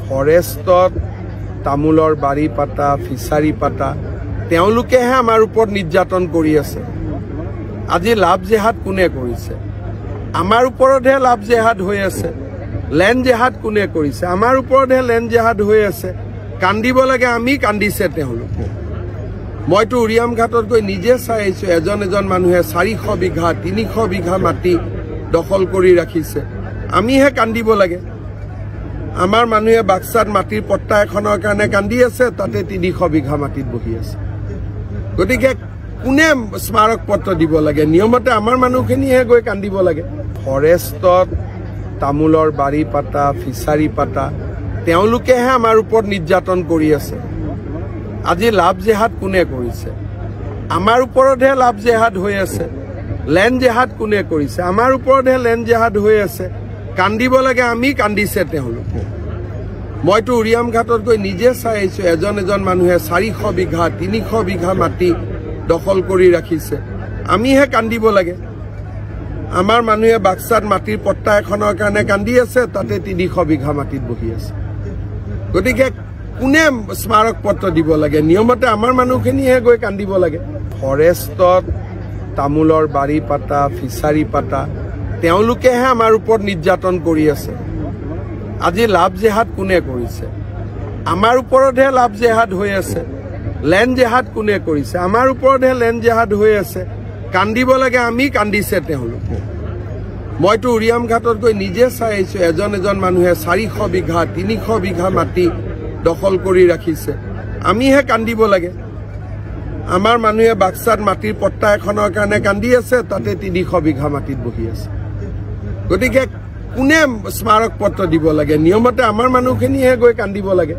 ফৰেষ্টত তামোলৰ বাৰী পাতা ফিচাৰী পাতা তেওঁলোকেহে আমাৰ ওপৰত নিৰ্যাতন কৰি আছে। আজি লাভ জেহাদ কোনে কৰিছে? আমাৰ ওপৰতহে লাভ জেহাদ হৈ আছে। লেণ্ড জেহাদ কোনে কৰিছে? আমাৰ ওপৰতহে লেণ্ড জেহাদ হৈ আছে। কান্দিব লাগে, আমি কান্দিছে তেওঁলোকে। মইতো উৰিয়াম ঘাটত গৈ নিজে চাই আহিছো, এজন এজন মানুহে 400 বিঘা 300 বিঘা মাটি দখল কৰি ৰাখিছে। আমিহে কান্দিব লাগে। আমাৰ মানুহে বাক্সাত মাটিৰ পট্টা এখনৰ কাৰণে কান্দি আছে, তাতে 300 বিঘা মাটিত বহি আছে। গতিকে কোনে স্মাৰক পত্ৰ দিব লাগে? নিয়মতে আমাৰ মানুহখিনিহে গৈ কান্দিব লাগে। ফৰেষ্টত তামোলৰ বাৰী পাতা ফিচাৰী পাতা তেওঁলোকেহে আমাৰ ওপৰত নিৰ্যাতন কৰি আছে। আজি লাভ জেহাদ কোনে কৰিছে? আমাৰ ওপৰতহে লাভ জেহাদ হৈ আছে। লেণ্ড জেহাদ কোনে কৰিছে? আমাৰ ওপৰতহে লেণ্ড জেহাদ হৈ আছে। কান্দিব লাগে, আমি কান্দিছে তেওঁলোকে। মইতো উৰিয়াম ঘাটত গৈ নিজে চাই আহিছো, এজন এজন মানুহে 400 বিঘা 300 বিঘা মাটি দখল কৰি ৰাখিছে। আমিহে কান্দিব লাগে। আমাৰ মানুহে বাক্সাত মাটিৰ পট্টা এখনৰ কাৰণে কান্দি আছে, তাতে 300 বিঘা মাটিত বহি আছে। গতিকে কোনে স্মাৰক পত্ৰ দিব লাগে? নিয়মতে আমাৰ মানুহখিনিহে গৈ কান্দিব লাগে। ফৰেষ্টত তামোলৰ বাৰী পাতা ফিচাৰী পাতা তেওঁলোকেহে আমাৰ ওপৰত নিৰ্যাতন কৰি আছে। আজি লাভ জেহাদ কোনে কৰিছে? আমাৰ ওপৰতহে লাভ জেহাদ হৈ আছে। লেণ্ড জেহাদ কোনে কৰিছে? আমাৰ ওপৰতহে লেণ্ড জেহাদ হৈ আছে। কান্দিব লাগে, আমি কান্দিছে তেওঁলোকে। মইতো উৰিয়াম ঘাটত গৈ নিজে চাই আহিছো, এজন এজন মানুহে 400 বিঘা 300 বিঘা মাটি দখল কৰি ৰাখিছে। আমিহে কান্দিব লাগে। আমাৰ মানুহে বাক্সাত মাটিৰ পট্টা এখনৰ কাৰণে কান্দি আছে, তাতে 300 বিঘা মাটিত বহি আছে। গতিকে কোনে স্মাৰক পত্ৰ দিব লাগে? নিয়মতে আমাৰ মানুহখিনিহে গৈ কান্দিব লাগে।